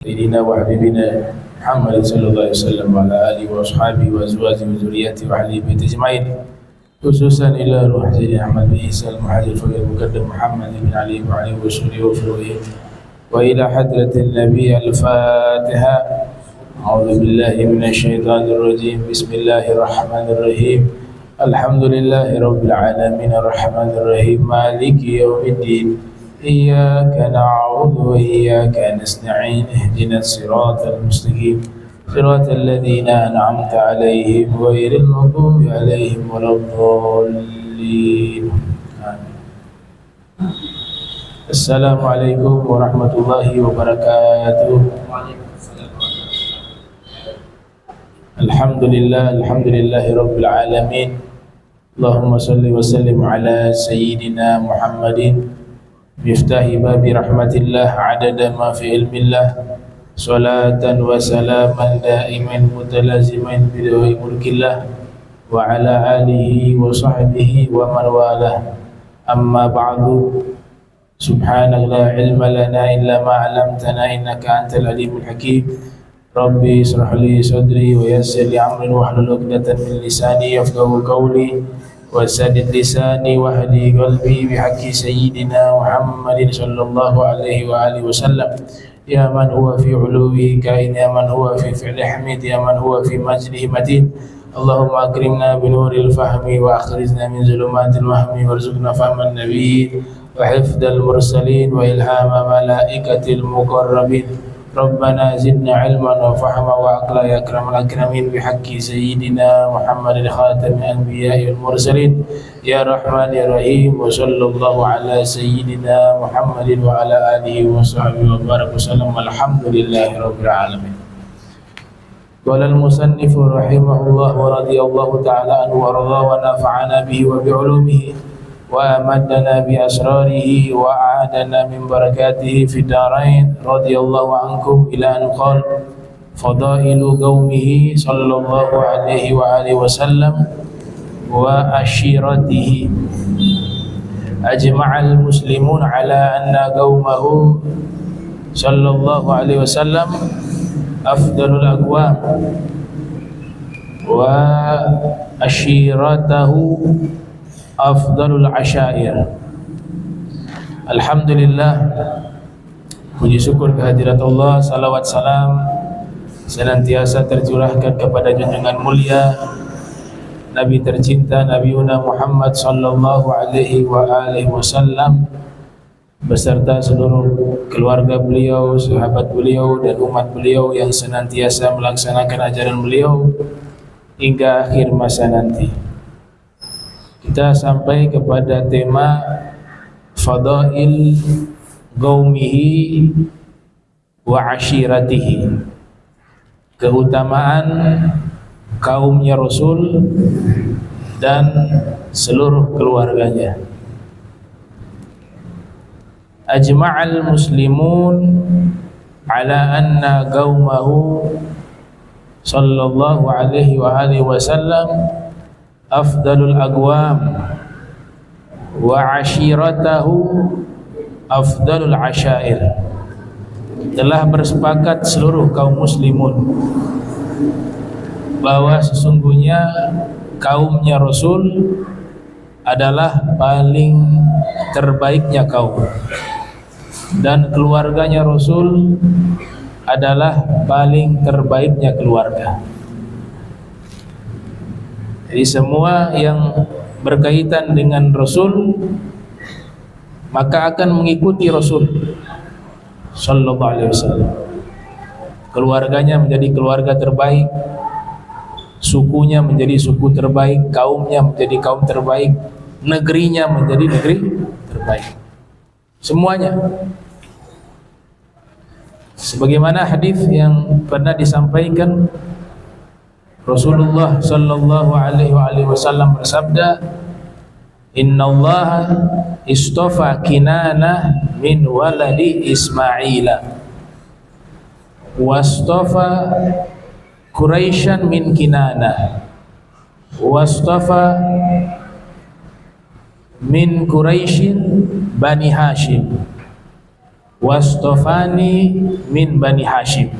سيدنا وحبيبنا محمد صلى الله عليه وسلم وعلى آله وأصحابه وأزواجه وذريته وأهل بيته أجمعين، خصوصا إلى روح سيدنا أحمد بن عيسى المهاجر الفقير المقدم محمد بن علي وعلي وصحبه وفروعه، وإلى حضرة النبي الفاتحة. أعوذ بالله من الشيطان الرجيم. بسم الله الرحمن الرحيم. الحمد لله رب العالمين الرحمن الرحيم مالك يوم الدين. إياك نعبد وإياك نستعين. اهدنا الصراط المستقيم صراط الذين أنعمت عليهم غير المغضوب عليهم ولا الضالين. آمين. السلام عليكم ورحمة الله وبركاته. Alhamdulillah Rabbil Alamin. Allahumma salli wa sallim ala Sayyidina Muhammadin miftahi babi rahmatillah adada ma fi ilmillah, salatan wa salaman daiman mutalaziman bidawi mulkillah wa ala alihi wa sahbihi wa man walah. Amma ba'du. Subhanaka la ilma lana illa ma 'allamtana innaka antal alimul hakim. Rabbi israh li sadri wa yassir li amri wahlul 'uqdatam min lisani yafqahu qawli wasaddid lisani wahdi qalbi bihaqqi sayyidina Muhammadin sallallahu alaihi wa alihi wasallam. Ya man huwa fi 'uluwi kain, ya man huwa fi fi'li hamid, ya man huwa fi majlihi matin. Allahumma akrimna bi nuril fahmi wa akhrijna min zulumatil wahmi warzuqna fahman nabiyyin wa hifdzal mursalin wa ilhama malaikatil muqarrabin. Rabbana zidna ilman wa fahma wa aqla ya akramal akramin bihaqqi sayyidina Muhammadin khatamil anbiya'i wal mursalin. Ya Rahman ya Rahim. Wa sallallahu ala sayyidina Muhammadin wa ala alihi wa sahbihi wa baraka wasallam. Alhamdulillahi rabbil alamin. Qala al-musannif rahimahullah wa radiyallahu ta'ala anhu wa radha wa nafa'ana bihi wa bi'ulumihi wa amaddana bi asrarihi wa a'adana min barakatihi fi darain. Radiyallahu ankum ila an qala fadailu qaumihi sallallahu alaihi wa alihi wasallam wa ashiratihi ajma'al muslimun ala anna qaumahu sallallahu alaihi wasallam afdalul aqwam wa ashiratahu afdalul asyair. Alhamdulillah, puji syukur kehadirat Allah, salawat salam senantiasa tercurahkan kepada junjungan mulia Nabi tercinta Nabi Muhammad sallallahu alaihi wa alihi wasallam beserta seluruh keluarga beliau, sahabat beliau dan umat beliau yang senantiasa melaksanakan ajaran beliau hingga akhir masa nanti. Kita sampai kepada tema fadail qaumihi wa ashiratihi, keutamaan kaumnya Rasul dan seluruh keluarganya. Ajma'al muslimun ala anna qaumahu sallallahu alaihi wa alihi wasallam afdalul aqwam wa ashiratahu afdalul asyair. Telah bersepakat seluruh kaum muslimun bahwa sesungguhnya kaumnya Rasul adalah paling terbaiknya kaum dan keluarganya Rasul adalah paling terbaiknya keluarga. Jadi semua yang berkaitan dengan Rasul maka akan mengikuti Rasul sallallahu alaihi wasallam. Keluarganya menjadi keluarga terbaik, sukunya menjadi suku terbaik, kaumnya menjadi kaum terbaik, negerinya menjadi negeri terbaik. Semuanya. Sebagaimana hadis yang pernah disampaikan, Rasulullah sallallahu alaihi wasallam bersabda, "Innallaha istafa Kinanah min waladi Ismaila wastafa Quraisyan min Kinanah wastafa min Quraisyin Bani Hashim wastofani min Bani Hashim.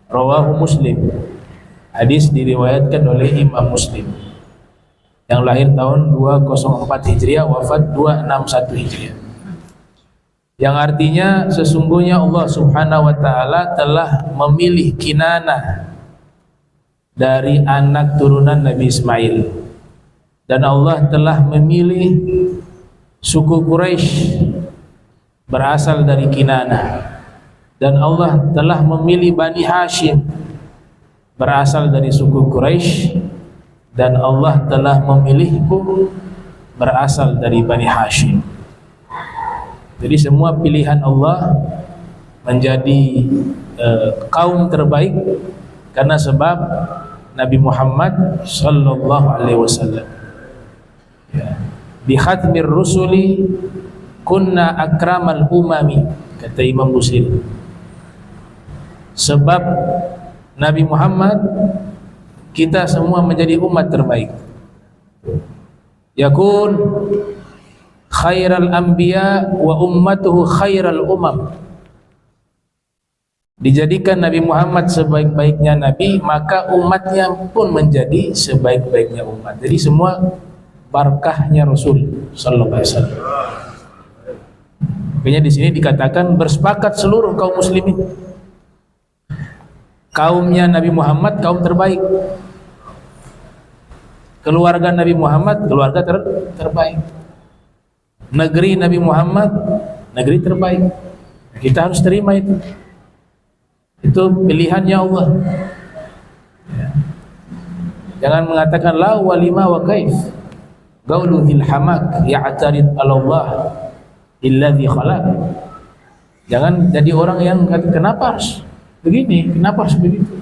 Rawahu Muslim. Hadis diriwayatkan oleh Imam Muslim yang lahir tahun 204 Hijriah, wafat 261 Hijriah. Yang artinya sesungguhnya Allah Subhanahu wa taala telah memilih Kinanah dari anak turunan Nabi Ismail, dan Allah telah memilih suku Quraisy berasal dari Kinanah, dan Allah telah memilih Bani Hashim berasal dari suku Quraisy, dan Allah telah memilihku berasal dari Bani Hashim. Jadi semua pilihan Allah menjadi kaum terbaik karena sebab Nabi Muhammad sallallahu alaihi wasallam. Ya. Bi khatmir rusuli kunna akramal umami, kata Imam Busiri. Sebab Nabi Muhammad, kita semua menjadi umat terbaik. Yakun khairal anbiya wa ummatuhu khairal umam. Dijadikan Nabi Muhammad sebaik-baiknya Nabi, maka umatnya pun menjadi sebaik-baiknya umat. Jadi semua barakahnya Rasul sallallahu alaihi wasallam. Makanya di sini dikatakan bersepakat seluruh kaum muslimin. Kaumnya Nabi Muhammad kaum terbaik. Keluarga Nabi Muhammad keluarga terbaik. Negeri Nabi Muhammad negeri terbaik. Kita harus terima itu. Itu pilihannya Allah. Ya. Jangan mengatakan la walima wa kaif. Gaulu dhil hamak ya'tarid ala Allah illadhi khalaq. Jangan jadi orang yang kata kenapa harus begini, kenapa harus begitu,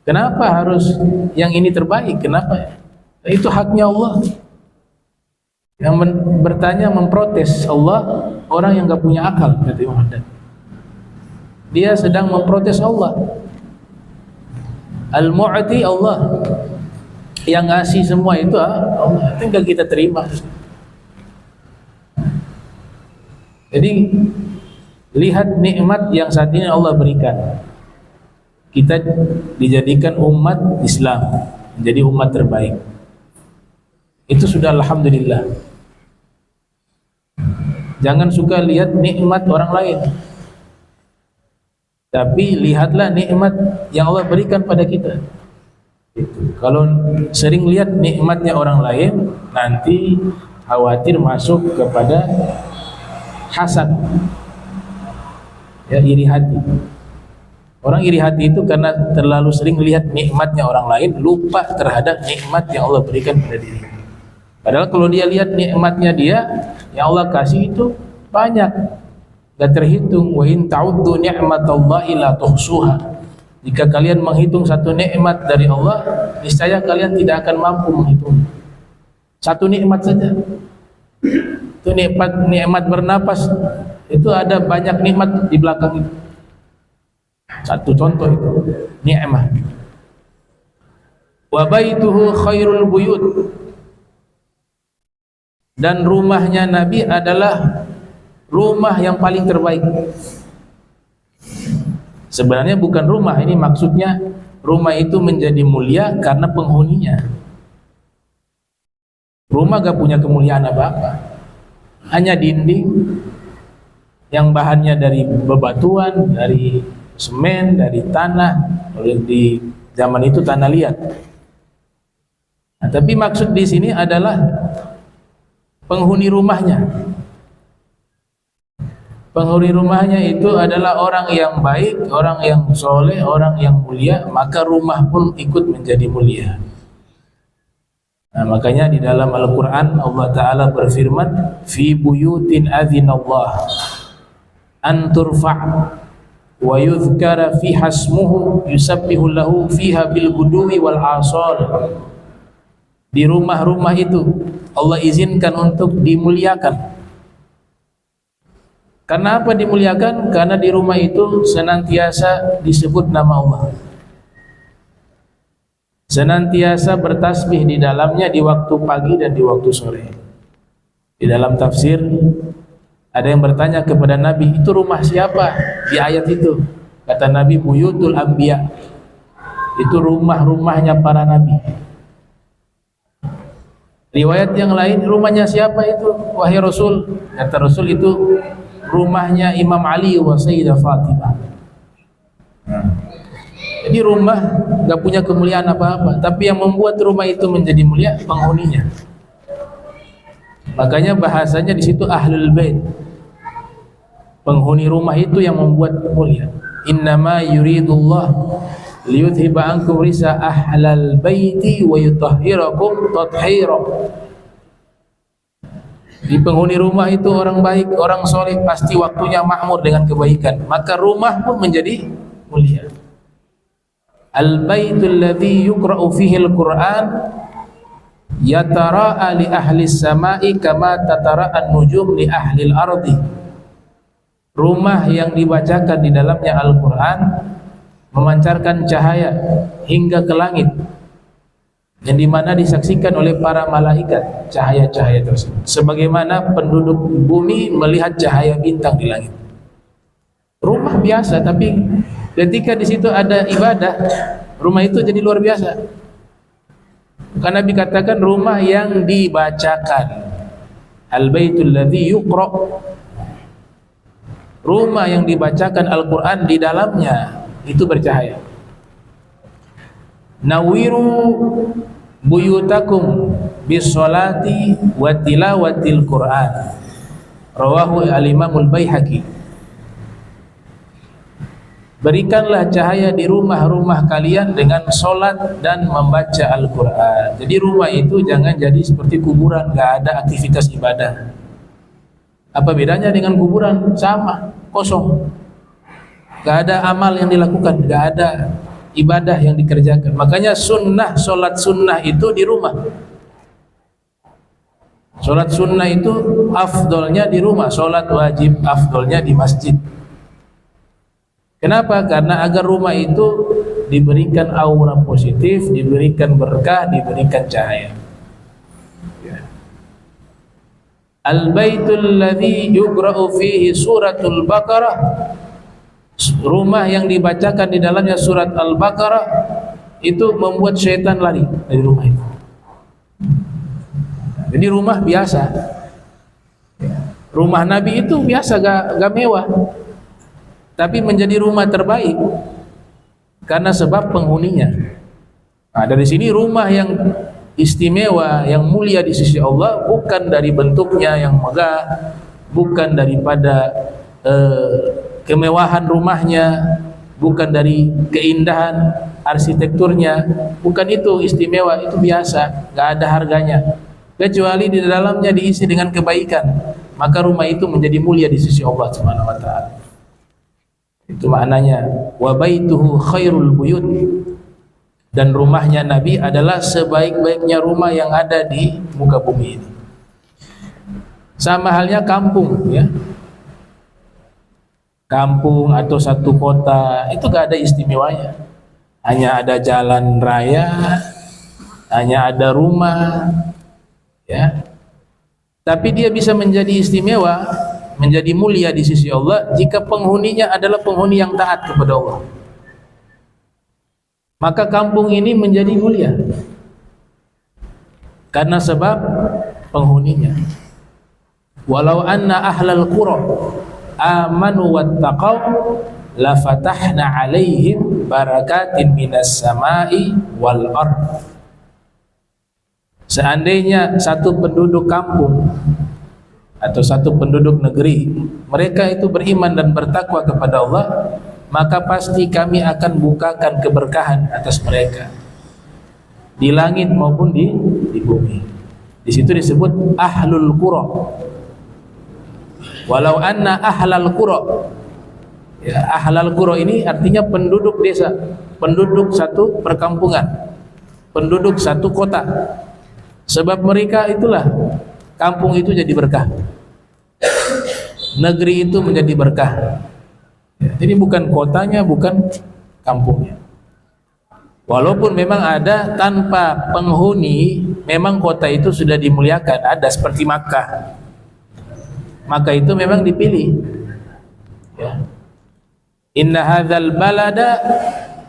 kenapa harus yang ini terbaik, kenapa? Itu haknya Allah. Yang bertanya memprotes Allah orang yang gak punya akal, kata Imam Haddad. Dia sedang memprotes Allah. Al-Mu'ti Allah, yang ngasih semua itu Allah, tinggal kita terima. Jadi lihat nikmat yang saat ini Allah berikan. Kita dijadikan umat Islam, menjadi umat terbaik. Itu sudah alhamdulillah. Jangan suka lihat nikmat orang lain, tapi lihatlah nikmat yang Allah berikan pada kita. Kalau sering lihat nikmatnya orang lain, nanti khawatir masuk kepada hasad, ya, iri hati. Orang iri hati itu karena terlalu sering lihat nikmatnya orang lain, lupa terhadap nikmat yang Allah berikan pada diri. Padahal kalau dia lihat nikmatnya dia yang Allah kasih itu banyak, gak terhitung. Wa in ta'uddu ni'matallahi la tuhsuha. Jika kalian menghitung satu nikmat dari Allah, niscaya kalian tidak akan mampu menghitung. Satu nikmat saja. Itu nikmat bernapas, itu ada banyak nikmat di belakang itu. Satu contoh itu nikmat. Wa baituhu khairul buyut. Dan rumahnya Nabi adalah rumah yang paling terbaik. Sebenarnya bukan rumah, ini maksudnya rumah itu menjadi mulia karena penghuninya. Rumah gak punya kemuliaan apa-apa, hanya dinding yang bahannya dari bebatuan, dari semen, dari tanah. Di zaman itu tanah liat. Nah, tapi maksud di sini adalah penghuni rumahnya. Penghuni rumahnya itu adalah orang yang baik, orang yang soleh, orang yang mulia, maka rumah pun ikut menjadi mulia. Nah, makanya di dalam Al-Quran Allah Ta'ala berfirman, fi buyutin adzinallah an turfa' wa yudhkara fi hasmuhu yusabbihu lahu fiha bil guduwi wal asal. Di rumah-rumah itu Allah izinkan untuk dimuliakan. Karena apa dimuliakan? Karena di rumah itu senantiasa disebut nama Allah, senantiasa bertasbih di dalamnya di waktu pagi dan di waktu sore. Di dalam tafsir Ada yang bertanya kepada Nabi, itu rumah siapa di ayat itu? Kata Nabi, buyutul anbiya. Itu rumah-rumahnya para nabi. Riwayat yang lain, rumahnya siapa itu wahai Rasul? Kata Rasul, itu rumahnya Imam Ali wa Sayyidah Fatimah. Jadi rumah gak punya kemuliaan apa-apa, tapi yang membuat rumah itu menjadi mulia penghuninya. Makanya bahasanya di situ ahlul bait. Penghuni rumah itu yang membuat mulia. Innama yuridullah liyudhiba ankum risa ahlal baiti wa yutahhirakum tathhira. Di penghuni rumah itu orang baik, orang soleh, pasti waktunya makmur dengan kebaikan. Maka rumah pun menjadi mulia. Al-baitul ladzi yuqra'u fihi al-Qur'an yatara'a li ahli samai kama tatara'an nujum li ahli al-ardi. Rumah yang dibacakan di dalamnya Al-Quran memancarkan cahaya hingga ke langit, yang dimana disaksikan oleh para malaikat cahaya-cahaya tersebut, sebagaimana penduduk bumi melihat cahaya bintang di langit. Rumah biasa, tapi ketika di situ ada ibadah, rumah itu jadi luar biasa. Karena Nabi katakan rumah yang dibacakan, al-baitul ladzi yuqra', rumah yang dibacakan Al-Quran di dalamnya itu bercahaya. Nawiru buyutakum bisolati wa tilawatil Quran, rawahu al-Imamul Baihaqi. Berikanlah cahaya di rumah-rumah kalian dengan solat dan membaca Al-Quran. Jadi rumah itu jangan jadi seperti kuburan, gak ada aktivitas ibadah. Apa bedanya dengan kuburan? Sama, kosong. Gak ada amal yang dilakukan, gak ada ibadah yang dikerjakan. Makanya sunnah, solat sunnah itu di rumah. Solat sunnah itu afdolnya di rumah, solat wajib afdolnya di masjid. Kenapa? Karena agar rumah itu diberikan aura positif, diberikan berkah, diberikan cahaya. Al-baitul ladzi yuqra'u fihi suratul Baqarah, rumah yang dibacakan di dalamnya surat Al-Baqarah, itu membuat syaitan lari dari rumah itu. Jadi rumah biasa. Rumah Nabi itu biasa, gak mewah, tapi menjadi rumah terbaik karena sebab penghuninya. Nah, dari sini rumah yang istimewa, yang mulia di sisi Allah bukan dari bentuknya yang megah, bukan daripada kemewahan rumahnya, bukan dari keindahan arsitekturnya, bukan itu istimewa, itu biasa, gak ada harganya, kecuali di dalamnya diisi dengan kebaikan, maka rumah itu menjadi mulia di sisi Allah Subhanahu wa taala. Itu maknanya wa baituhu khairul buyut, dan rumahnya Nabi adalah sebaik-baiknya rumah yang ada di muka bumi ini. Sama halnya kampung, ya. Kampung atau satu kota itu gak ada istimewanya. Hanya ada jalan raya, hanya ada rumah, ya. Tapi dia bisa menjadi istimewa, menjadi mulia di sisi Allah jika penghuninya adalah penghuni yang taat kepada Allah. Maka kampung ini menjadi mulia karena sebab penghuninya. Walau anna ahlal qura amanu wattaqau la fatahna alaihim barakatin minas samai wal ard. Seandainya satu penduduk kampung atau satu penduduk negeri, mereka itu beriman dan bertakwa kepada Allah, maka pasti kami akan bukakan keberkahan atas mereka di langit maupun di bumi. Di situ disebut ahlul qura. Walau anna ahlal qura, ya, ahlal qura ini artinya penduduk desa, penduduk satu perkampungan, penduduk satu kota. Sebab mereka itulah kampung itu jadi berkah, negeri itu menjadi berkah. Ya, jadi bukan kotanya, bukan kampungnya. Walaupun memang ada tanpa penghuni, memang kota itu sudah dimuliakan, ada seperti Makkah. maka itu memang dipilih. Ya. Inna hadzal balada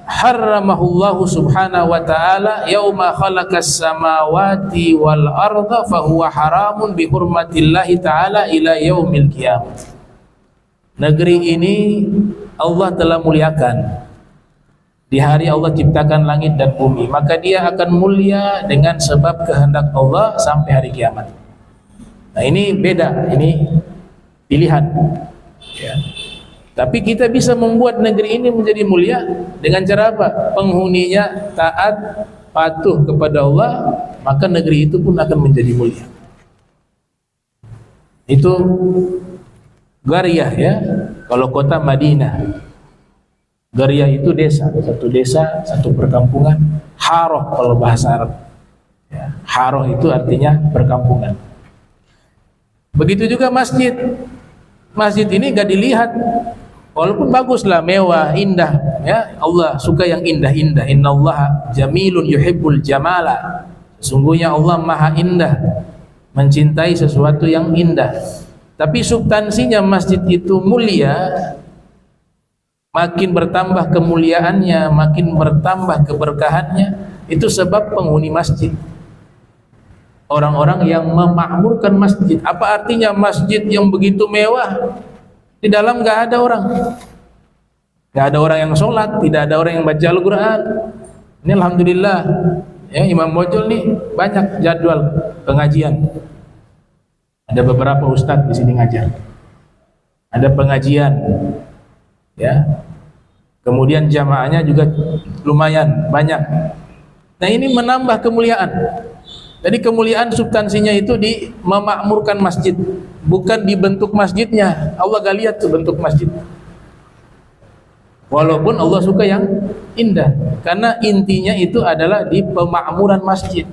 harramahullahu subhanahu wa ta'ala yauma khalaqas samawati wal arda fahuwa haramun bi hurmatillahi ta'ala ila yaumil qiyamah. Negeri ini Allah telah muliakan di hari Allah ciptakan langit dan bumi, maka dia akan mulia dengan sebab kehendak Allah sampai hari kiamat. Nah, ini beda, ini pilihan. Ya. Tapi kita bisa membuat negeri ini menjadi mulia dengan cara apa? Penghuninya taat, patuh kepada Allah, maka negeri itu pun akan menjadi mulia. Itu Qaryah, ya. Kalau kota Madinah, Qaryah itu desa, satu desa, satu perkampungan. Haroh kalau bahasa Arab. Ya, haroh itu artinya perkampungan. Begitu juga masjid. Masjid ini gak dilihat, walaupun baguslah, mewah, indah. Ya, Allah suka yang indah-indah. Innallaha jamilun yuhibbul jamala. Sesungguhnya Allah maha indah, mencintai sesuatu yang indah. Tapi substansinya masjid itu mulia, makin bertambah kemuliaannya, makin bertambah keberkahannya, itu sebab penghuni masjid. Orang-orang yang memakmurkan masjid. Apa artinya masjid yang begitu mewah, di dalam gak ada orang, gak ada orang yang sholat, tidak ada orang yang baca Al-Quran. Ini alhamdulillah, ya, Imam Bojol nih banyak jadwal pengajian. Ada beberapa ustadz di sini ngajar, ada pengajian, ya. Kemudian jamaahnya juga lumayan banyak. Nah, ini menambah kemuliaan. Jadi kemuliaan substansinya itu di memakmurkan masjid, bukan di bentuk masjidnya. Allah gak lihat tuh bentuk masjid. Walaupun Allah suka yang indah, karena intinya itu adalah di pemakmuran masjid.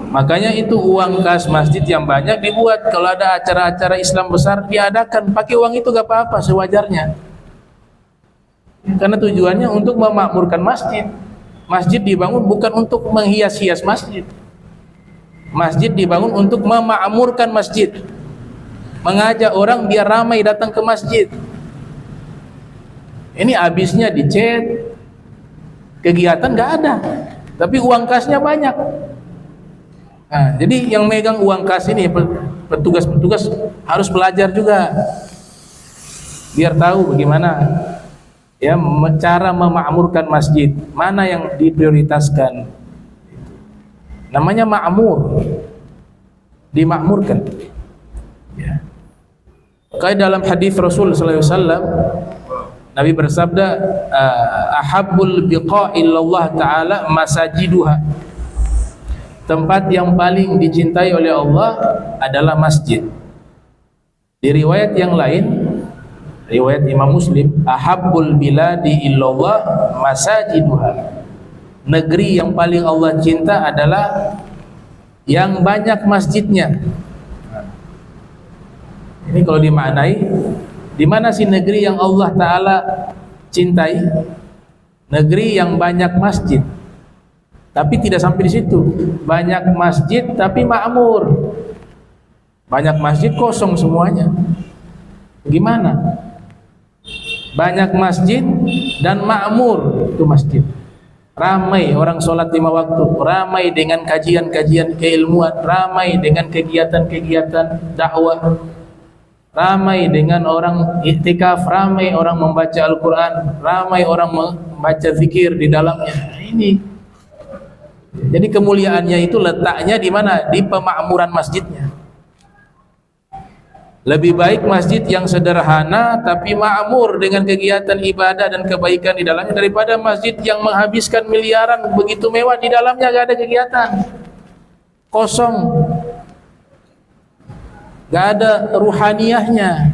Makanya itu uang kas masjid yang banyak dibuat. Kalau ada acara-acara Islam besar diadakan, pakai uang itu gak apa-apa, sewajarnya. Karena tujuannya untuk memakmurkan masjid. Masjid dibangun bukan untuk menghias-hias masjid. Masjid dibangun untuk memakmurkan masjid, mengajak orang biar ramai datang ke masjid. Ini habisnya dicet, kegiatan gak ada, tapi uang kasnya banyak. Nah, jadi yang megang uang kas ini, petugas-petugas harus belajar juga, biar tahu bagaimana, ya, cara memakmurkan masjid, mana yang diprioritaskan. Namanya makmur, dimakmurkan. Ya. Kayak dalam hadis Rasul sallallahu alaihi wasallam, Nabi bersabda, ahabbul biqa'i illallah ta'ala masajiduha. Tempat yang paling dicintai oleh Allah adalah masjid. Di riwayat yang lain, riwayat Imam Muslim, ahabbul biladi illallah masajiduha. Negeri yang paling Allah cinta adalah yang banyak masjidnya. Ini kalau dimaknai, di mana sih negeri yang Allah Ta'ala cintai? Negeri yang banyak masjid. Tapi tidak sampai di situ. Banyak masjid tapi makmur. Banyak masjid kosong semuanya. Gimana? Banyak masjid dan makmur itu masjid. Ramai orang sholat 5 waktu, ramai dengan kajian-kajian keilmuan, ramai dengan kegiatan-kegiatan dakwah, ramai dengan orang iktikaf, ramai orang membaca Al-Quran, ramai orang membaca zikir di dalamnya. Ini jadi kemuliaannya itu letaknya di mana? Di pemakmuran masjidnya. Lebih baik masjid yang sederhana tapi makmur dengan kegiatan ibadah dan kebaikan di dalamnya, daripada masjid yang menghabiskan miliaran begitu mewah, di dalamnya gak ada kegiatan, kosong, gak ada ruhaniyahnya.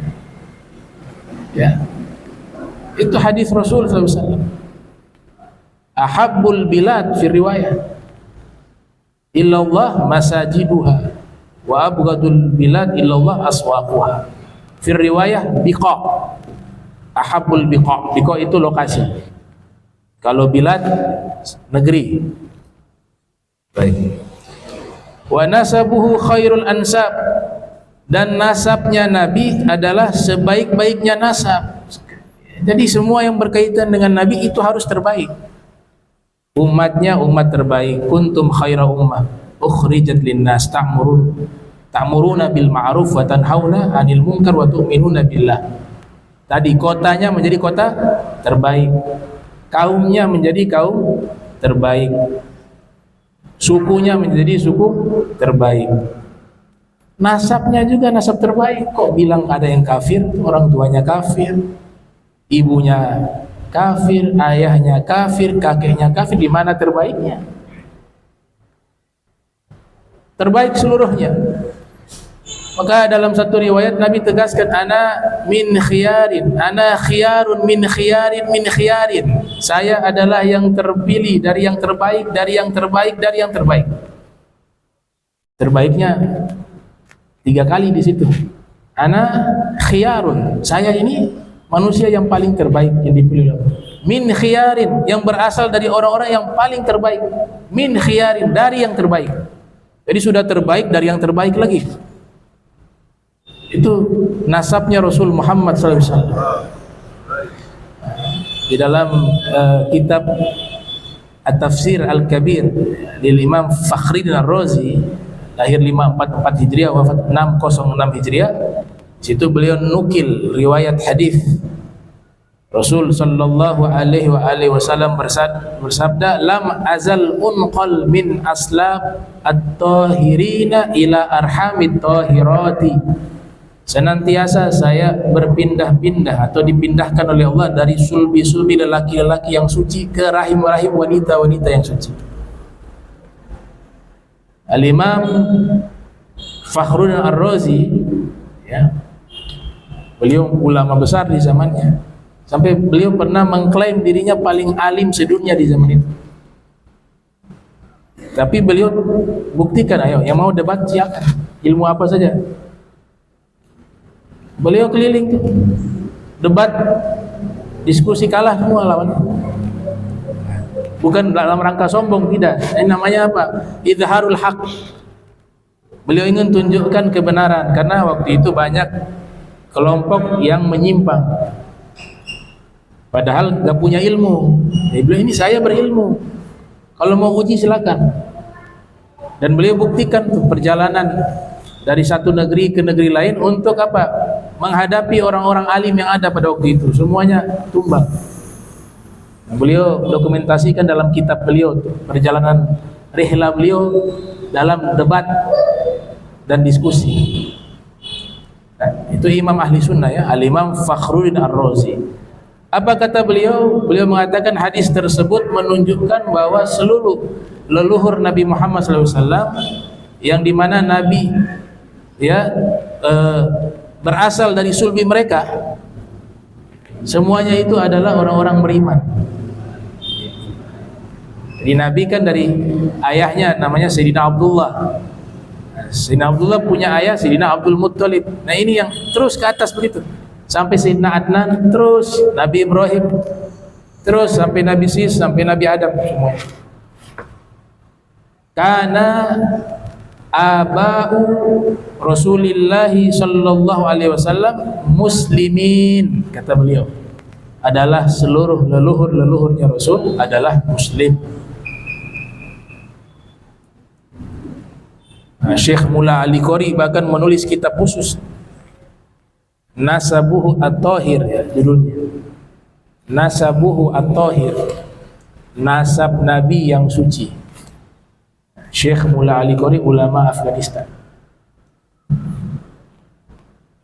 Ya, itu hadis Rasul sallallahu alaihi wasallam. Ahabbul bilad fi riwayah illallah masajiduha wa abghadul bilad illallah aswaquha. Fi riwayah biqa, ahabbul biqa. Biqa itu lokasi. Kalau bilad negeri. Baik. Wa nasabuhu khairul ansab. dan nasabnya Nabi adalah sebaik-baiknya nasab. Jadi semua yang berkaitan dengan Nabi itu harus terbaik. Umatnya umat terbaik. Kuntum khaira ummah ukhrijat linnas ta'muruna bil ma'ruf wa tanhauna 'anil munkar wa tu'minuna billah. Tadi kotanya menjadi kota terbaik, kaumnya menjadi kaum terbaik, sukunya menjadi suku terbaik, nasabnya juga nasab terbaik. Kok bilang ada yang kafir? Orang tuanya kafir, ibunya kafir, ayahnya kafir, kakeknya kafir. Di mana terbaiknya? Terbaik seluruhnya. Maka dalam satu riwayat Nabi tegaskan, ana min khiyarin, ana khiyarun min khiyarin min khiyarin. Saya adalah yang terpilih dari yang terbaik, dari yang terbaik, dari yang terbaik. Terbaiknya 3 kali di situ. Ana khiyarun, saya ini manusia yang paling terbaik yang dipilih. Min khiyarin, yang berasal dari orang-orang yang paling terbaik. Min khiyarin, dari yang terbaik. Jadi sudah terbaik dari yang terbaik lagi. Itu nasabnya Rasul Muhammad SAW. Di dalam kitab At-Tafsir Al-Kabir dari Imam Fakhruddin Ar-Razi, lahir 544 Hijriah, wafat 606 Hijriah. Situ beliau nukil riwayat hadis Rasul sallallahu alaihi wasallam bersabda, lam azal unqal min aslab at-tahirina ila arhamit tahirati. Senantiasa saya berpindah-pindah atau dipindahkan oleh Allah dari sulbi-sulbi lelaki-lelaki yang suci ke rahim-rahim wanita-wanita yang suci. Al-Imam Fakhruddin Ar-Razi, ya, beliau ulama besar di zamannya, sampai beliau pernah mengklaim dirinya paling alim sedunia di zaman itu. Tapi beliau buktikan, ayo yang mau debat silakan, ilmu apa saja. Beliau keliling tuh, debat, diskusi, kalah semua lawannya. Bukan dalam rangka sombong, tidak. Ini namanya apa? Izharul haq. Beliau ingin tunjukkan kebenaran, karena waktu itu banyak kelompok yang menyimpang, padahal gak punya ilmu. Dia bilang, ini saya berilmu, kalau mau uji silakan. Dan beliau buktikan tuh perjalanan dari satu negeri ke negeri lain untuk apa? Menghadapi orang-orang alim yang ada pada waktu itu, semuanya tumbang. Nah, beliau dokumentasikan dalam kitab beliau perjalanan rihlah beliau dalam debat dan diskusi. Nah, itu Imam Ahli Sunnah, ya, Al-Imam Fakhruddin Ar-Razi. Apa kata beliau? Beliau mengatakan hadis tersebut menunjukkan bahwa seluruh leluhur Nabi Muhammad SAW, yang dimana Nabi, ya, berasal dari sulbi mereka, semuanya itu adalah orang-orang beriman. Jadi Nabi kan dari ayahnya namanya Sayyidina Abdullah. Sayyidina Abdullah punya ayah Sayyidina Abdul Muttalib. Nah ini yang terus ke atas begitu, sampai Sayyidina Adnan, terus Nabi Ibrahim, terus sampai Nabi Sis, sampai Nabi Adam semua. Karena aba'u Rasulillahi sallallahu alaihi wasallam muslimin, kata beliau, adalah seluruh leluhur-leluhurnya Rasul adalah muslim. Nah, Syekh Mula Al-Qari bahkan menulis kitab khusus, Nasabuhu At-Tahir, ya, judulnya Nasabuhu At-Tahir, nasab Nabi yang suci. Syekh Mula Al-Qari, ulama Afghanistan.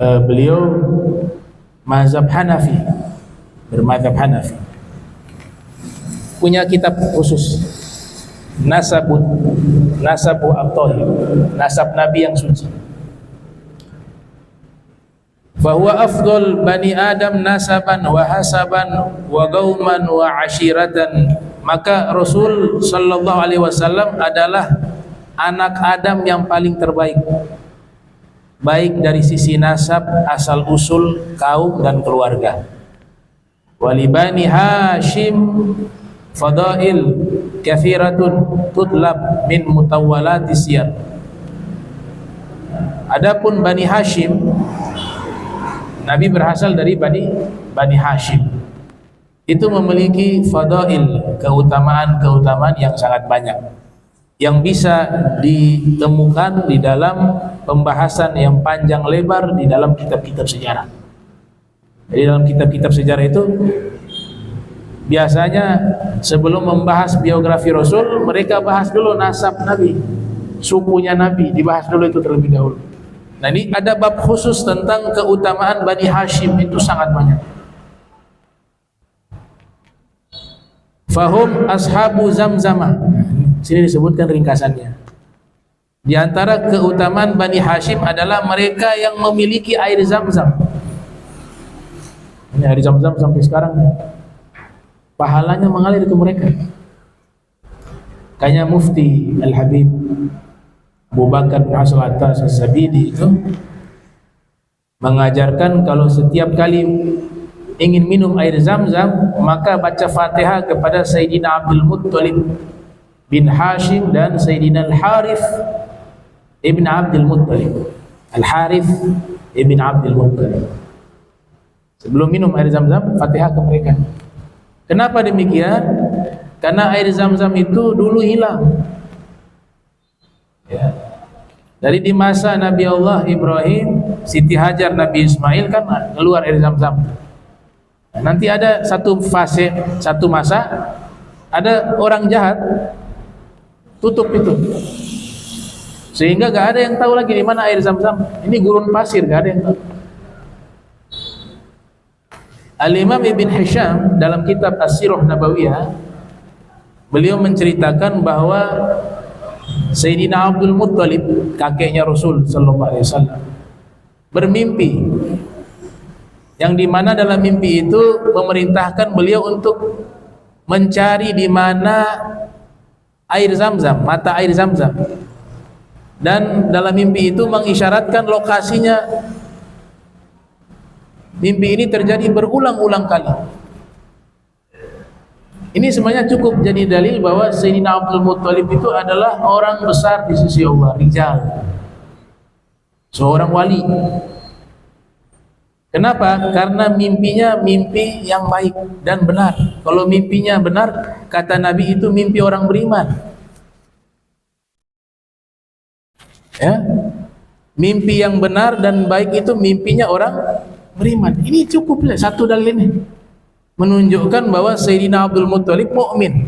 Beliau mazhab Hanafi, bermazhab Hanafi, punya kitab khusus Nasabu At-Tahir, nasab Nabi yang suci. Fahuwa afdal bani Adam nasaban wa hasaban wa gauman wa ashiratan. Maka Rasul sallallahu alaihi wasallam adalah anak Adam yang paling terbaik, baik dari sisi nasab, asal usul, kaum dan keluarga. Walibani Hashim fadail kathiratun tutlab min mutawwalati siyar. Adapun Bani Hashim, Nabi berasal dari Bani Hashim. Itu memiliki fadail, keutamaan-keutamaan yang sangat banyak, yang bisa ditemukan di dalam pembahasan yang panjang lebar di dalam kitab-kitab sejarah. Jadi dalam kitab-kitab sejarah itu biasanya sebelum membahas biografi Rasul, mereka bahas dulu nasab Nabi, sukunya Nabi, dibahas dulu itu terlebih dahulu. Nah, ini ada bab khusus tentang keutamaan Bani Hashim, itu sangat banyak. Fahum ashabu zamzamah. Sini disebutkan ringkasannya. Di antara keutamaan Bani Hashim adalah mereka yang memiliki air Zam-Zam. Ini air Zam-Zam sampai sekarang pahalanya mengalir ke mereka. Kayaknya Mufti Al-Habib Abu Bakar bin Asal Atas As-Sabidi itu mengajarkan kalau setiap kali ingin minum air Zam-Zam, maka baca Fatihah kepada Sayyidina Abdul Muttalib bin Hashim dan Sayyidina Al-Harith ibn Abdul Muttalib. Al-Harith ibn Abdul Muttalib. Sebelum minum air Zam-Zam, Fatihah ke mereka. Kenapa demikian? Karena air Zam-Zam itu dulu hilang. Ya. Dari di masa Nabi Allah Ibrahim, Siti Hajar, Nabi Ismail kan keluar air Zam-Zam. Nah, nanti ada satu fase, satu masa, ada orang jahat tutup itu, sehingga gak ada yang tahu lagi di mana air Zam-Zam. Ini gurun pasir, gak ada yang tahu. Al-Imam Ibn Hisham dalam kitab As-Sirah Nabawiyah, beliau menceritakan bahwa Sayyidina Abdul Muttalib, kakeknya Rasul sallallahu alaihi wasallam, bermimpi, yang dimana dalam mimpi itu memerintahkan beliau untuk mencari di mana air Zam-Zam, mata air Zam-Zam, dan dalam mimpi itu mengisyaratkan lokasinya. Mimpi ini terjadi berulang-ulang kali. Ini sebenarnya cukup jadi dalil bahwa Sayyidina Abdul Muttalib itu adalah orang besar di sisi Allah, rijal, seorang wali. Kenapa? Karena mimpinya mimpi yang baik dan benar. Kalau mimpinya benar, kata Nabi, itu mimpi orang beriman. Ya, mimpi yang benar dan baik itu mimpinya orang beriman. Ini cukup ya, satu dalil ini menunjukkan bahwa Sayyidina Abdul Muttalib mukmin.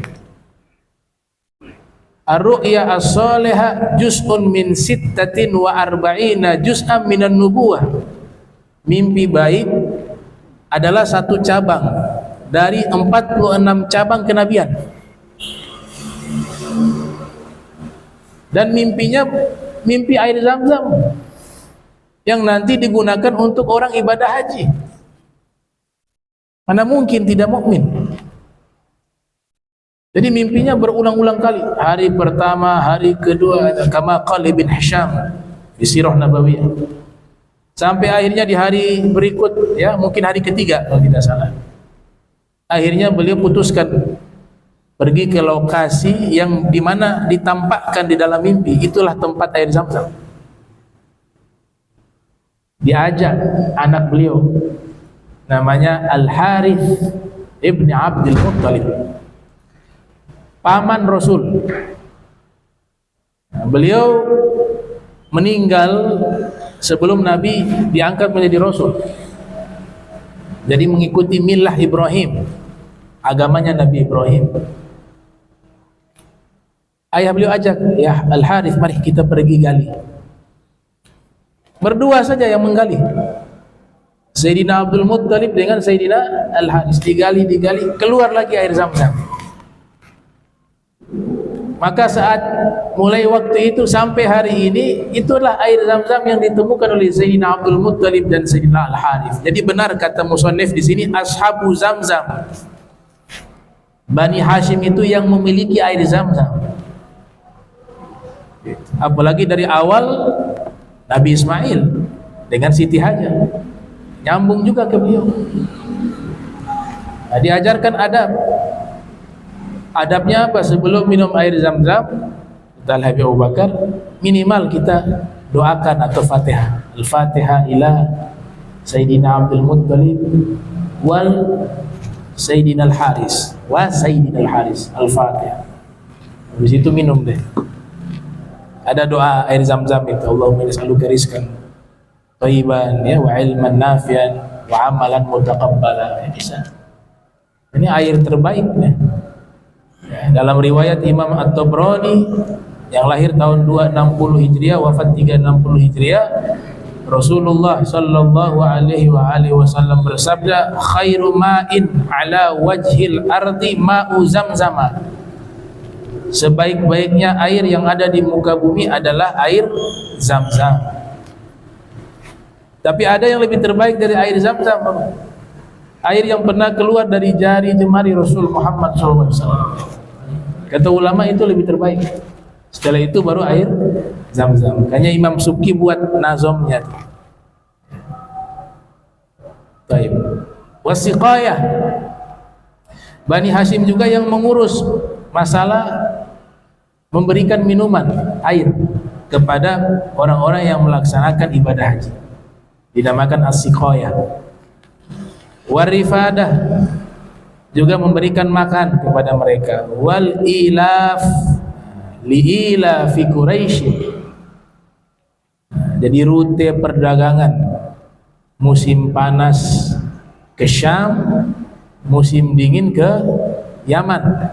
Ar-ru'ya as-salihah juz'un min sittatin wa arba'ina juz'an minan nubuwah. Mimpi baik adalah satu cabang dari 46 cabang kenabian. Dan mimpinya mimpi air Zam-Zam yang nanti digunakan untuk orang ibadah haji. Mana mungkin tidak mukmin? Jadi mimpinya berulang-ulang kali. Hari pertama, hari kedua, kama qala Ibn Hisham di Sirah Nabawiyah. Sampai akhirnya di hari berikut, ya mungkin hari ketiga kalau tidak salah, akhirnya beliau putuskan pergi ke lokasi yang dimana ditampakkan di dalam mimpi, itulah tempat air Zam-Zam. Diajak anak beliau, namanya Al-Harith ibn Abdul Muttalib, paman Rasul. Nah, beliau meninggal sebelum Nabi diangkat menjadi Rasul. Jadi mengikuti milah Ibrahim, agamanya Nabi Ibrahim. Ayah beliau ajak, ya Al-Harith, mari kita pergi gali. Berdua saja yang menggali, Sayyidina Abdul Muttalib dengan Sayyidina Al-Harith. Digali, keluar lagi air Zam-Zam. Maka saat mulai waktu itu sampai hari ini, itulah air Zam-Zam yang ditemukan oleh Sayyidina Abdul Muttalib dan Sayyidina Al-Harith. Jadi benar kata musannif di sini, ashabu Zam-Zam, Bani Hashim itu yang memiliki air Zam-Zam. Apalagi dari awal Nabi Ismail dengan Siti Hajar, nyambung juga ke beliau. Nah, diajarkan adab. Adabnya apa? Sebelum minum air Zam-Zam, kata Al-Habib Abu Bakar, minimal kita doakan atau Fatihah. Al-Fatihah ila Sayyidina Abdul Muttalib wal Sayyidina Al-Haris wa Sayyidina Al-Haris. Al-Fatihah. Habis itu minum deh. Ada doa air zam-zam itu, Allahumma nas'aluka rizqan thayyiban ya wa ilman nafi'an wa amalan mutaqabbala. Bisa. Ini air terbaik ya. Dalam riwayat Imam At-Tabrani yang lahir tahun 260 Hijriah, wafat 360 Hijriah, Rasulullah sallallahu alaihi wasallam bersabda, khairu ma'in ala wajhil ardi ma'u zamzama. Sebaik-baiknya air yang ada di muka bumi adalah air Zam-Zam. Tapi ada yang lebih terbaik dari air Zam-Zam, air yang pernah keluar dari jari jemari Rasul Muhammad SAW. Kata ulama itu lebih terbaik. Setelah itu baru air Zam-Zam. Makanya Imam Subki buat nazomnya. Baik. Wasiqayah. Bani Hashim juga yang mengurus masalah memberikan minuman air kepada orang-orang yang melaksanakan ibadah haji, dinamakan as-siqayah. Warifadah, juga memberikan makan kepada mereka. Wal ilaf li ilafi Quraisy. Jadi rute perdagangan musim panas ke Syam, musim dingin ke Yaman.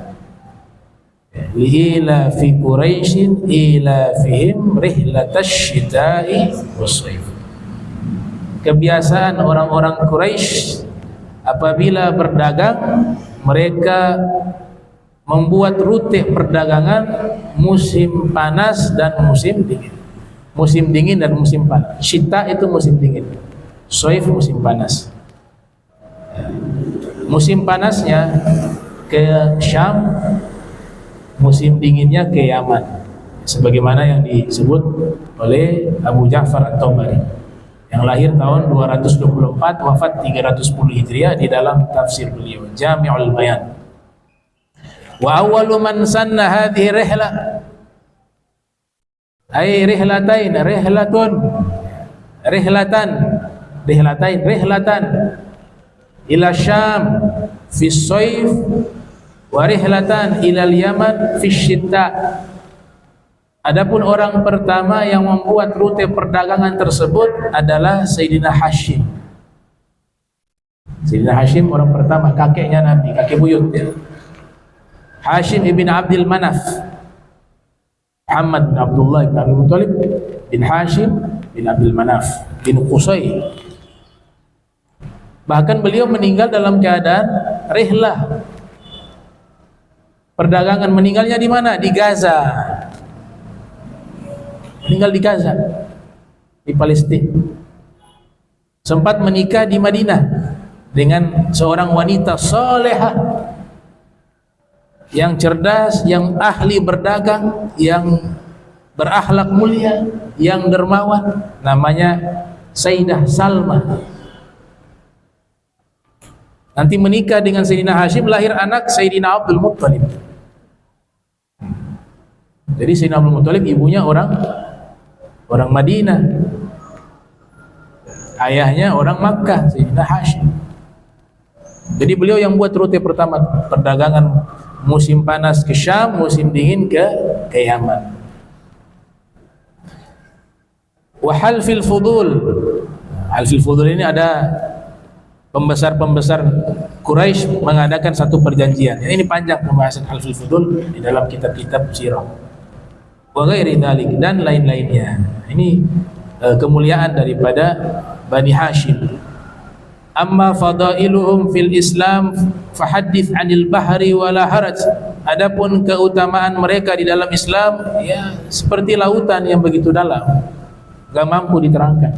Ila fi Quraisyin ila fihim rihlatash syita'i was-shaif. Kebiasaan orang-orang Quraisy apabila berdagang, mereka membuat rute perdagangan musim panas dan musim dingin. Musim dingin dan musim panas. Syita itu musim dingin, shaif musim panas. Musim panasnya ke Syam, musim dinginnya ke Yaman, sebagaimana yang disebut oleh Abu Ja'far At-Tabari yang lahir tahun 224, wafat 310 Hijriah, di dalam tafsir beliau Jami'ul Bayan. Wa awwalu man sanna hadhihi rihla ay rihlatain rihlatan ila Syam fi shaif wa rihlatan ilal Yaman fi syita. Adapun orang pertama yang membuat rute perdagangan tersebut adalah Sayyidina Hashim. Sayyidina Hashim orang pertama, kakeknya Nabi, kakek buyut ya. Hashim ibn Abdul Manaf, Muhammad bin Abdullah bin Abdul Muttalib bin Hashim bin Abdul Manaf bin Qusay. Bahkan beliau meninggal dalam keadaan rihlah perdagangan. Meninggalnya di mana? Di Gaza. Meninggal di Gaza, di Palestina. Sempat menikah di Madinah dengan seorang wanita salehah yang cerdas, yang ahli berdagang, yang berakhlak mulia, yang dermawan, namanya Sayyidah Salma. Nanti menikah dengan Sayyidina Hashim, lahir anak Sayyidina Abdul Muttalib. Jadi Sayyidina Abdul Muttalib ibunya orang Madinah, ayahnya orang Makkah, Sayyidina Hashim. Jadi beliau yang buat rute pertama perdagangan musim panas ke Syam, musim dingin ke Yaman. Wa halfil fudul. Halfil fudul ini ada pembesar-pembesar Quraisy mengadakan satu perjanjian. Ini panjang pembahasan halfil fudul di dalam kitab-kitab sirah. Wa ghairi dzalik, dan lain-lainnya. Ini kemuliaan daripada Bani Hashim. Amma fadailuhum fil Islam fahaddits 'anil bahri wala haraj. Adapun keutamaan mereka di dalam Islam, ya seperti lautan yang begitu dalam, enggak mampu diterangkan.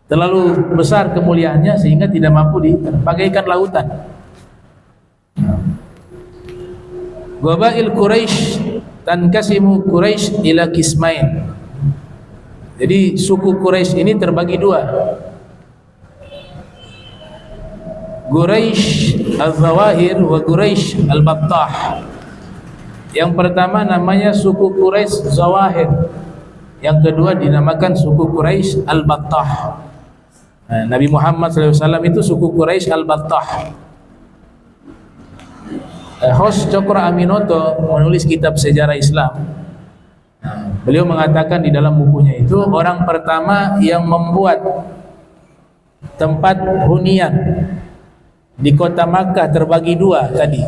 Terlalu besar kemuliaannya sehingga tidak mampu diterangkan, bagaikan lautan. Qabail Quraisy tankasimu Quraisy ila qismain. Jadi suku Quraisy ini terbagi dua. Quraisy al-Zawahir wa Quraisy al-Battah. Yang pertama namanya suku Quraisy Zawahir, yang kedua dinamakan suku Quraisy Al-Battah. Nah, Nabi Muhammad SAW itu suku Quraisy Al-Battah. Host Cokro Aminoto menulis kitab sejarah Islam. Nah, beliau mengatakan di dalam bukunya itu, orang pertama yang membuat tempat hunian di kota Makkah terbagi dua tadi.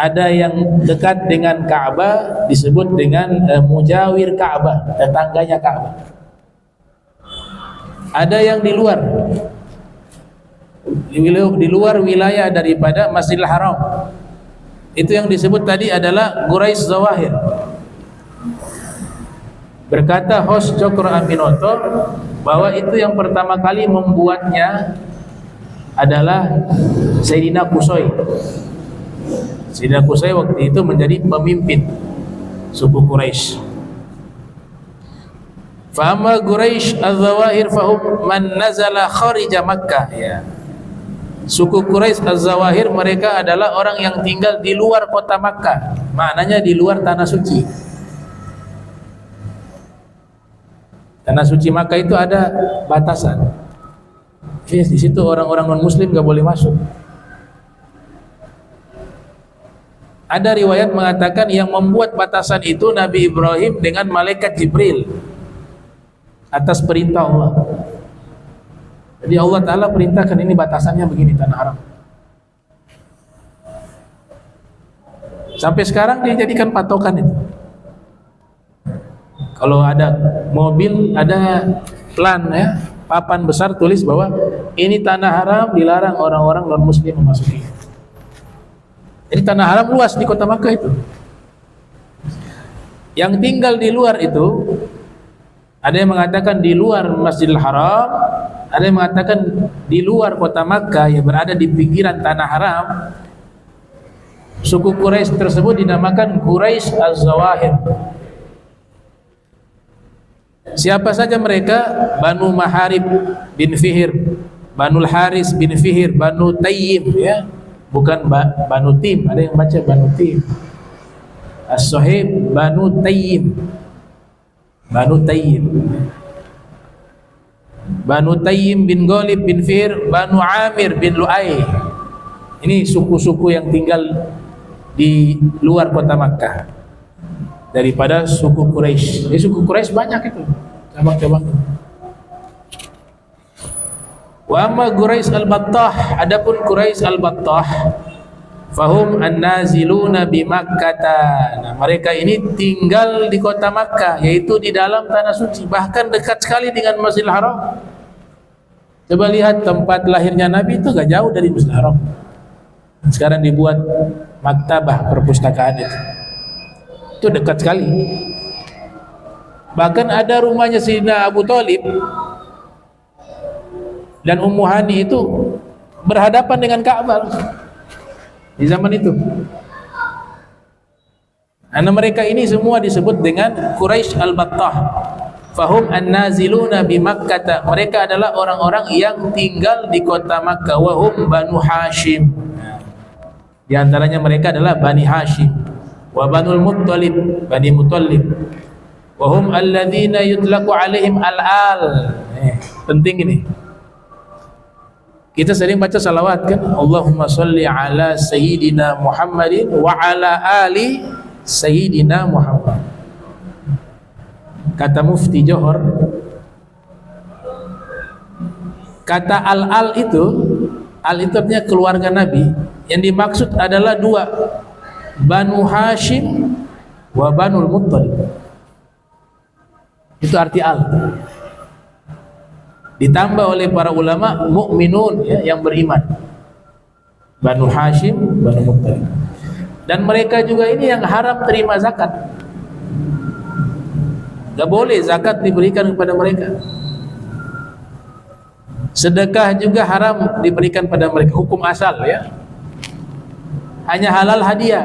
Ada yang dekat dengan Ka'bah disebut dengan mujawir Ka'bah, tetangganya Ka'bah. Ada yang di luar wilayah daripada Masjidil Haram. Itu yang disebut tadi adalah Quraisy Zawahir. Berkata host Cokro Aminoto bahwa itu yang pertama kali membuatnya adalah Sayyidina Qusay. Sayyidina Qusay waktu itu menjadi pemimpin suku Quraisy. Fa amma Quraisy Az-Zawahir fahum man nazala kharija Makkah, ya. Suku Quraisy Az-Zawahir mereka adalah orang yang tinggal di luar kota Makkah, maknanya di luar tanah suci. Tanah suci Makkah itu ada batasan. Di situ orang-orang non-muslim gak boleh masuk. Ada riwayat mengatakan yang membuat batasan itu Nabi Ibrahim dengan malaikat Jibril atas perintah Allah. Jadi Allah Ta'ala perintahkan ini batasannya begini, tanah haram. Sampai sekarang dijadikan patokan itu. Kalau ada mobil, ada plan ya, papan besar tulis bahwa ini tanah haram, dilarang orang-orang non-muslim memasuki. Jadi tanah haram luas di kota Makkah itu. Yang tinggal di luar itu, ada yang mengatakan di luar Masjidil Haram, ada yang mengatakan di luar kota Makkah yang berada di pinggiran tanah haram. Suku Quraisy tersebut dinamakan Quraisy Az-Zawahir. Siapa saja mereka? Banu Maharib bin Fihir, Banu Haris bin Fihir, Banu Tayyib, ya. Bukan Banu Tim, ada yang baca Banu Tim. As-Sahib Banu Tayyib, Banu Tayyib, Banu Tayyib bin Ghalib bin Fihir, Banu Amir bin Lu'ay. Ini suku-suku yang tinggal di luar kota Makkah daripada suku Quraisy. Jadi suku Quraisy banyak itu, cabang-cabang. Wa amma Quraisy Al-Battah, adapun Quraisy Al-Battah, fahum an-naziluna bi Makkah. Nah, mereka ini tinggal di kota Makkah, yaitu di dalam tanah suci, bahkan dekat sekali dengan Masjidil Haram. Coba lihat tempat lahirnya Nabi itu gak jauh dari Masjidil Haram. Sekarang dibuat maktabah perpustakaan itu dekat sekali. Bahkan ada rumahnya Sayyidina Abu Thalib dan Ummu Hani itu berhadapan dengan Ka'bah di zaman itu. Karena mereka ini semua disebut dengan Quraisy Al-Battah. Fahum an-naziluna bi Makkah. Mereka adalah orang-orang yang tinggal di kota Makkah. Wahum Banu Hashim. Di antaranya mereka adalah Bani Hashim. Wa Banul Muttalib, Bani Muttalib. Wahum alladzina yutlaqu alaihim al-al. Penting ini. Kita sering baca salawat kan, Allahumma salli ala Sayyidina Muhammadin wa ala ali Sayyidina Muhammad. Kata Mufti Johor, kata al-al itu artinya keluarga Nabi. Yang dimaksud adalah dua, Banu Hashim wa Banul Muttalib. Itu arti al. Ditambah oleh para ulama mukminun, ya, yang beriman. Banu Hashim, Banu Muttalib. Dan mereka juga ini yang haram terima zakat. Gak boleh zakat diberikan kepada mereka. Sedekah juga haram diberikan pada mereka, hukum asal, ya. Hanya halal hadiah.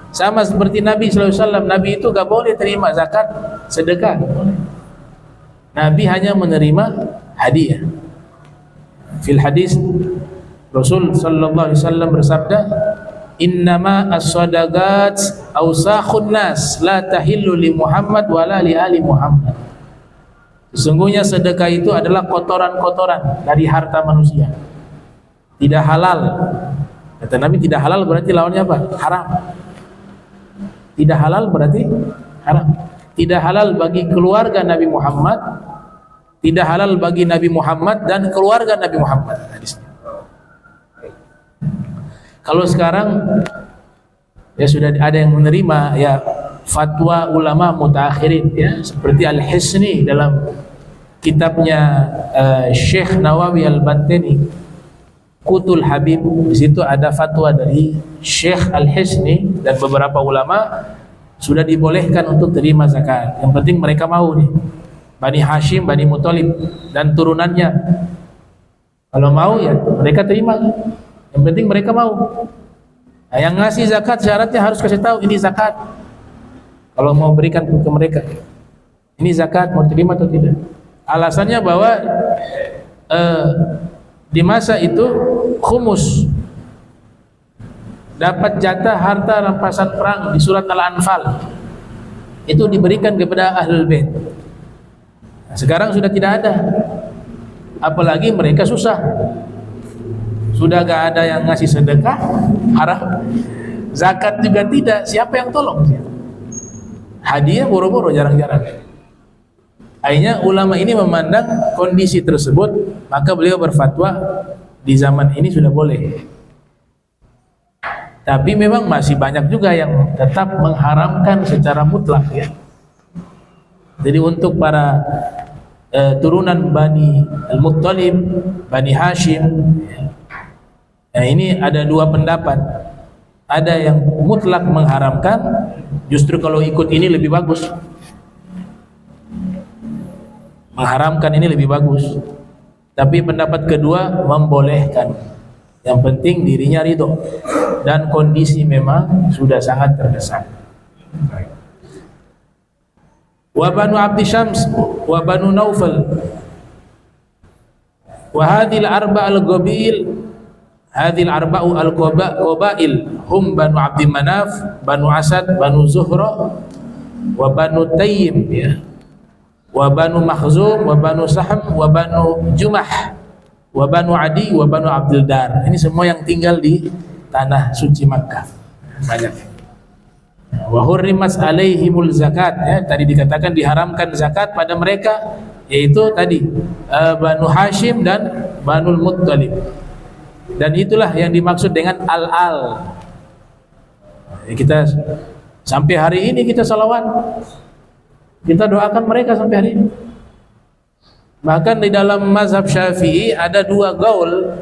Sama seperti Nabi SAW. Nabi itu gak boleh terima zakat, sedekah. Nabi hanya menerima hadiah. Fil hadis Rasul sallallahu alaihi wasallam bersabda, innama as-sadaqat awsakhun nas la tahillu li Muhammad wala li ali Muhammad. Sesungguhnya sedekah itu adalah kotoran-kotoran dari harta manusia, tidak halal. Kata Nabi, tidak halal berarti lawannya apa? Haram. Tidak halal berarti haram. Tidak halal bagi keluarga Nabi Muhammad, tidak halal bagi Nabi Muhammad dan keluarga Nabi Muhammad. Hadisnya. Kalau sekarang ya sudah ada yang menerima ya fatwa ulama mutaakhirin ya, seperti Al-Hisni dalam kitabnya Syekh Nawawi Al-Bantani Qutul Habib. Di situ ada fatwa dari Syekh Al-Hisni dan beberapa ulama sudah dibolehkan untuk terima zakat. Yang penting mereka mau nih, Bani Hashim, Bani Muthalib dan turunannya. Kalau mau ya mereka terima. Yang penting mereka mau. Nah, yang ngasih zakat syaratnya harus kasih tahu ini zakat. Kalau mau berikan ke mereka, ini zakat, mau terima atau tidak. Alasannya bahwa di masa itu khumus dapat jatah harta rampasan perang di surat Al-Anfal itu diberikan kepada Ahlul Bait. Nah, sekarang sudah tidak ada, apalagi mereka susah. Sudah gak ada yang ngasih sedekah, haram. Zakat juga tidak, siapa yang tolong? Hadiah boro-boro jarang-jarang. Akhirnya ulama ini memandang kondisi tersebut, maka beliau berfatwa di zaman ini sudah boleh. Tapi memang masih banyak juga yang tetap mengharamkan secara mutlak ya. Jadi untuk para turunan Bani Al-Muttalib, Bani Hashim ya, nah ini ada dua pendapat. Ada yang mutlak mengharamkan, justru kalau ikut ini lebih bagus. Mengharamkan ini lebih bagus. Tapi pendapat kedua membolehkan. Yang penting dirinya ridho dan kondisi memang sudah sangat terdesak. Wa Banu Abdi Syams wa Banu Naufal wa hadhil arba al-qabil. Hadhil arba'u al-qabail hum Banu Abdi Manaf, Banu Asad, Banu Zuhra, wa Banu Tayyib ya, wa Banu Makhzum, wa Banu Sahm, wa Banu Jumah, wa Banu Adi, wa Banu Abdul Dar. Ini semua yang tinggal di tanah suci Makkah. Banyak. Wa hurrimat alaihimul zakat ya, tadi dikatakan diharamkan zakat pada mereka, yaitu tadi Banu Hashim dan Banul Muttalib. Dan itulah yang dimaksud dengan al-al. Kita sampai hari ini kita salawat, kita doakan mereka sampai hari ini. Bahkan di dalam mazhab Syafi'i ada dua gaul.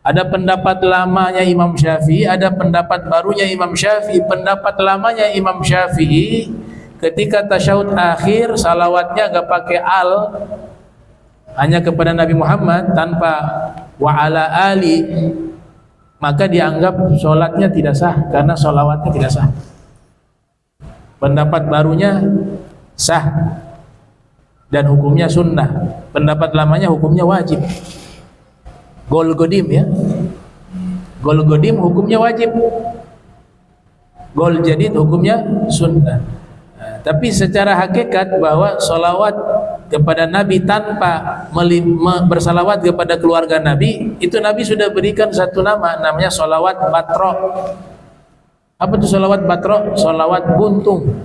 Ada pendapat lamanya Imam Syafi'i, ada pendapat barunya Imam Syafi'i. Pendapat lamanya Imam Syafi'i, ketika tasyahud akhir salawatnya gak pakai al, hanya kepada Nabi Muhammad tanpa wa ala ali, maka dianggap sholatnya tidak sah karena sholawatnya tidak sah. Pendapat barunya sah dan hukumnya sunnah. Pendapat lamanya hukumnya wajib. Gol godim ya, gol godim hukumnya wajib, gol jadid hukumnya sunnah. Tapi secara hakikat bahwa sholawat kepada Nabi tanpa bersalawat kepada keluarga Nabi, itu Nabi sudah berikan satu nama, namanya sholawat batro. Apa itu sholawat batro? Sholawat buntung,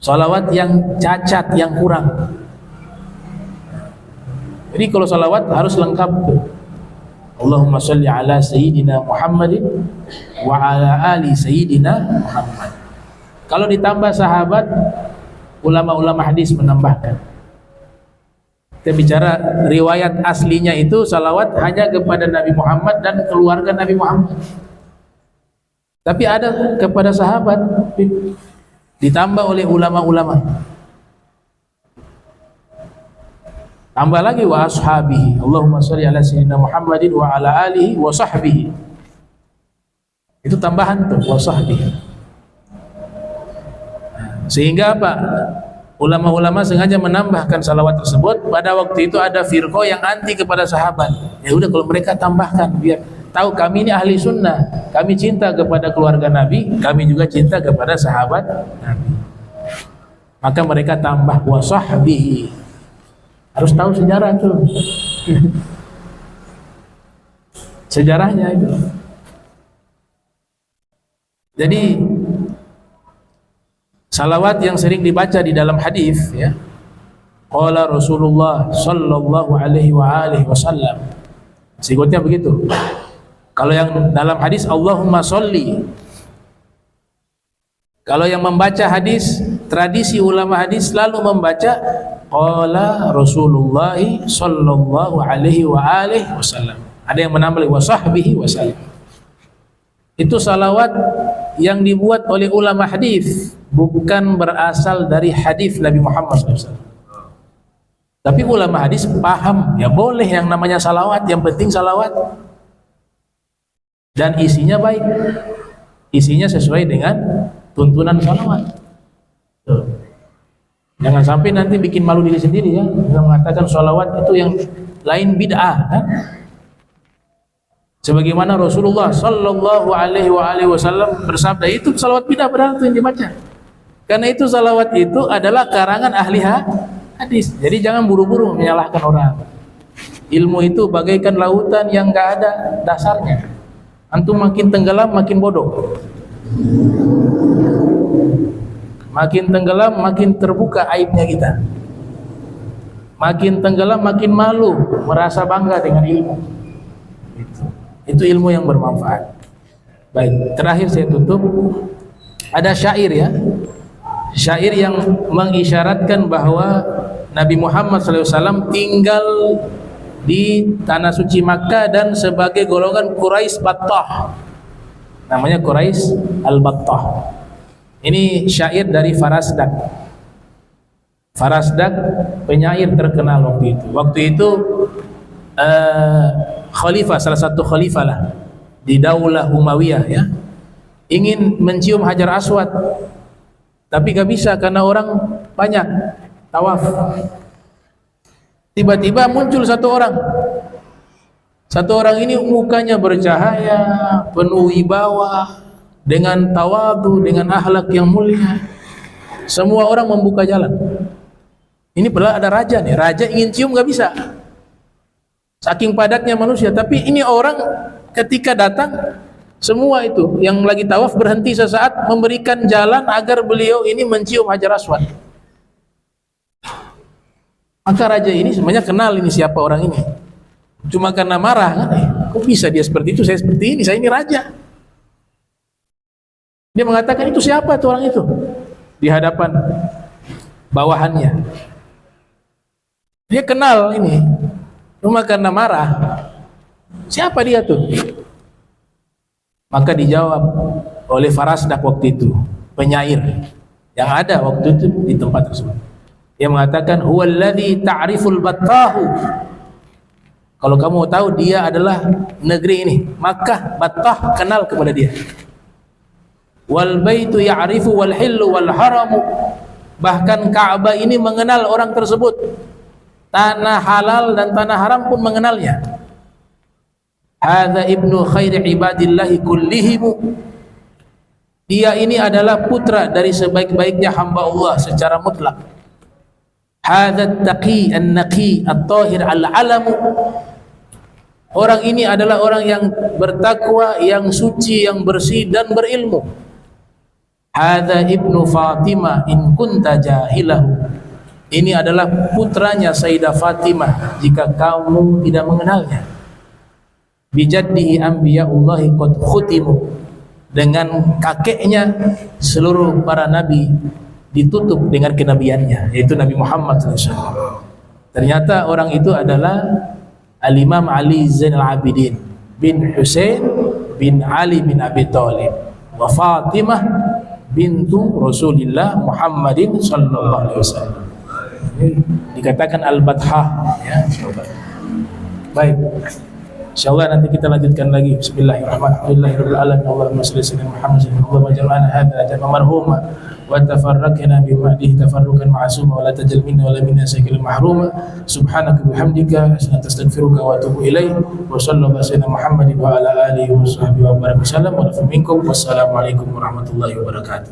sholawat yang cacat, yang kurang. Jadi kalau sholawat harus lengkap. Allahumma sholli ala sayyidina Muhammadin wa ala ali sayyidina Muhammad. Kalau ditambah sahabat, ulama-ulama hadis menambahkan. Kita bicara riwayat aslinya itu salawat hanya kepada Nabi Muhammad dan keluarga Nabi Muhammad. Tapi ada kepada sahabat, ditambah oleh ulama-ulama. Tambah lagi wa ashabihi. Allahumma sholli ala sayyidina Muhammadin wa ala alihi wa sahbihi. Itu tambahan tuh wa sahbihi. Sehingga apa? Ulama-ulama sengaja menambahkan salawat tersebut. Pada waktu itu ada firqah yang anti kepada sahabat. Ya udah kalau mereka tambahkan biar tahu kami ini ahli sunnah, kami cinta kepada keluarga Nabi, kami juga cinta kepada sahabat Nabi. Maka mereka tambah wa sahbihi. Harus tahu sejarah itu. Sejarahnya itu. Jadi salawat yang sering dibaca di dalam hadis, ya. Qala Rasulullah sallallahu alaihi wa alihi wasallam. Sikutnya begitu. Kalau yang dalam hadis Allahumma sholli. Kalau yang membaca hadis, tradisi ulama hadis selalu membaca qala Rasulullah sallallahu alaihi wa alihi wasallam. Ada yang menambah wa sahbihi wasallam. Itu salawat yang dibuat oleh ulama hadis, bukan berasal dari hadis Nabi Muhammad SAW. Tapi ulama hadis paham, ya boleh yang namanya salawat, yang penting salawat. Dan isinya baik, isinya sesuai dengan tuntunan salawat. Jangan sampai nanti bikin malu diri sendiri, ya, dengan mengatakan salawat itu yang lain bid'ah, kan? Sebagaimana Rasulullah sallallahu alaihi wasallam bersabda, itu salawat bid'ah padahal itu yang dibaca. Karena itu salawat itu adalah karangan ahli hadis. Jadi jangan buru-buru menyalahkan orang. Ilmu itu bagaikan lautan yang enggak ada dasarnya. Antum makin tenggelam makin bodoh. Makin tenggelam makin terbuka aibnya kita. Makin tenggelam makin malu, merasa bangga dengan ilmu. Itu ilmu yang bermanfaat. Baik, terakhir saya tutup. Ada syair, ya. Syair yang mengisyaratkan bahwa Nabi Muhammad SAW tinggal di tanah suci Makkah dan sebagai golongan Quraisy Battah. Namanya Quraisy Al-Battah. Ini syair dari Farasdak. Farasdak penyair terkenal waktu itu. Waktu itu khalifah, salah satu khalifah lah di Daulah Umayyah, ya, ingin mencium Hajar Aswad, tapi gak bisa karena orang banyak tawaf. Tiba-tiba muncul satu orang ini mukanya bercahaya, penuh wibawa, dengan tawadu, dengan akhlak yang mulia. Semua orang membuka jalan. Ini padahal ada raja nih, raja ingin cium gak bisa, saking padatnya manusia. Tapi ini orang ketika datang, semua itu yang lagi tawaf berhenti sesaat memberikan jalan agar beliau ini mencium Hajar Aswad. Maka raja ini sebenarnya kenal ini siapa orang ini. Cuma karena marah, kan, kok bisa dia seperti itu, saya seperti ini, saya ini raja. Dia mengatakan, itu siapa tuh orang itu? Di hadapan bawahannya. Dia kenal ini. Cuma karena marah, siapa dia tuh? Maka dijawab oleh Farasdak waktu itu, penyair yang ada waktu itu di tempat tersebut. Dia mengatakan, huwallazi ta'riful battahu. Kalau kamu tahu dia adalah negeri ini, Makkah, Battah kenal kepada dia. Wal baitu ya'rifu wal hillu wal haramu. Bahkan Ka'bah ini mengenal orang tersebut. Tanah halal dan tanah haram pun mengenalnya. Hadza ibnu khairi ibadillahi kullihimu. Dia ini adalah putra dari sebaik-baiknya hamba Allah secara mutlak. Hadza taqi an-naqi at-tahir al-alamu. Orang ini adalah orang yang bertakwa, yang suci, yang bersih dan berilmu. Hadza ibnu Fatimah in kunta jahilahu. Ini adalah putranya Sayyidah Fatimah jika kamu tidak mengenalnya. Bijaddihi anbiya'ullahi qad khutimu. Dengan kakeknya seluruh para nabi ditutup dengan kenabiannya, yaitu Nabi Muhammad SAW. Ternyata orang itu adalah Al-Imam Ali Zainal Abidin bin Husain bin Ali bin Abi Thalib wa Fatimah bintu Rasulillah Muhammadin sallallahu alaihi wasallam. Dikatakan Al-Bathah, ya. Baik. Insyaallah nanti kita lanjutkan lagi. Bismillahirrahmanirrahim. Allahumma shalli ala sayyidina Muhammad wa jal'ana hadza ajran marhuma wa tafarraqna bi ba'dihi tafarruqan ma'suma wa la tajal minna wa la minna sayyidan mahruma. Subhanaka bihamdika astaghfiruka wa atubu ilaik. Wa sallallahu ala sayyidina Muhammadin wa ala alihi wa sahbihi wa baraka wasallam wa minkum. Wassalamu alaikum warahmatullahi wabarakatuh.